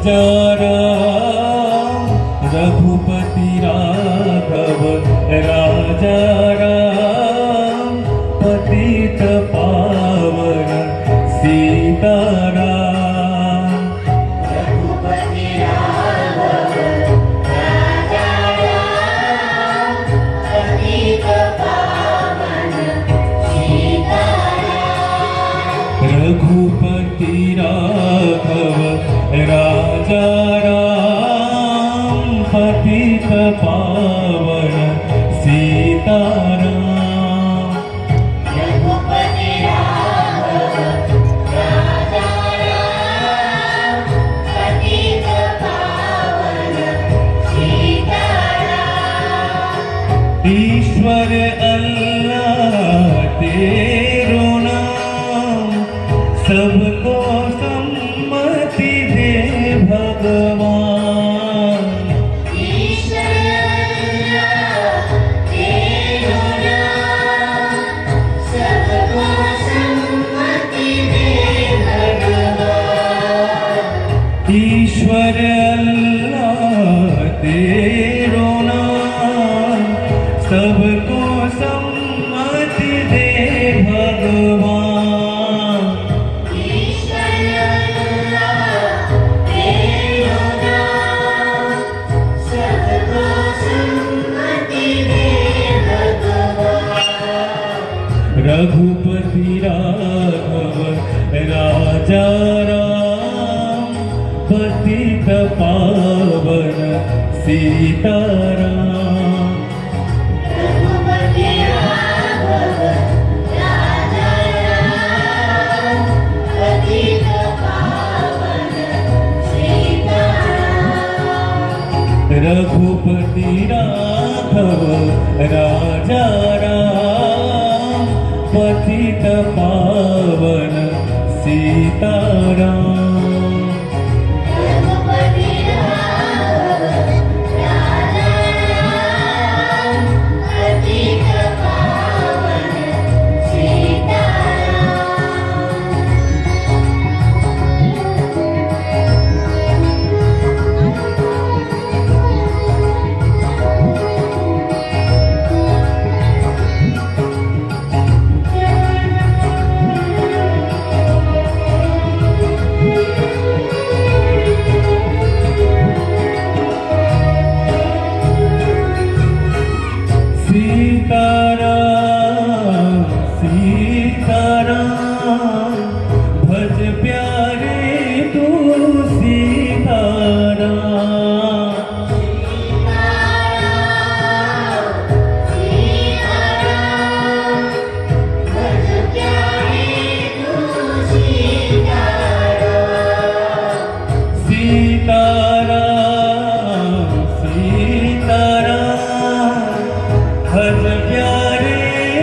राम रघुपति राघव राजा राम पतित पावन सीताराम। रघुपति राघव राजा राम पतित पावन सीताराम। रघुपति राघव राजा राम पतित पावन सीताराम। रघुपति राघव राजा राम पतित पावन सीताराम। ईश्वर अल्लाह तेरो नाम सबको सम्मति दे भगवान। ईश्वर अल्लाह तेरो नाम सबको सम्मति दे भगवान। ईश्वर अल्लाह तेरो नाम सबको सम्मति दे भगवान। ईश्वर अल्लाह तेरो नाम सबको सम्मति दे भगवान। रघुपति राघव राजा राम पतित पावन सीताराम। रघुपति राघव राजा राम पतित पावन सीताराम। रघुपति राघव राजा राम पतित पावन सीताराम। रघुपति राघव राजा राम पतित पावन सीताराम सीताराम भज प्यारे तू सीताराम। सीताराम भज प्यारे तू सीताराम। सीताराम सीताराम भज प्यारे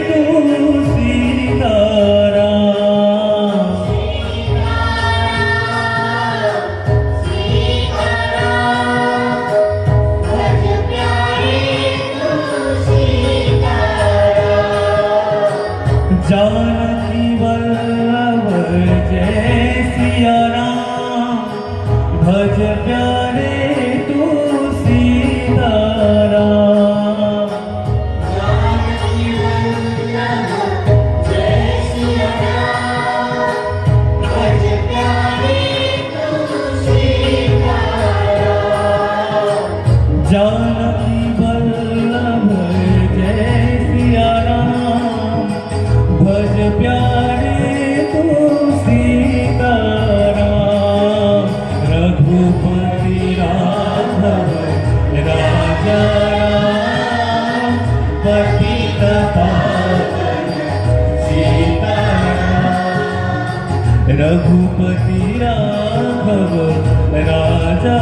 तू सीताराम। सीताराम भज प्यारे तू सीताराम। जानकी वल्लभ जय सिया राम भज प्यारे तू सीताराम। जानकी वल्लभ जय सिया राम भज प्यारे तू सीताराम। जानकी वल्लभ जय सिया राम भज प्यारे तू सीताराम। रघुपति राघव राजा राम पतित पावन सीताराम। रघुपति राघव राजा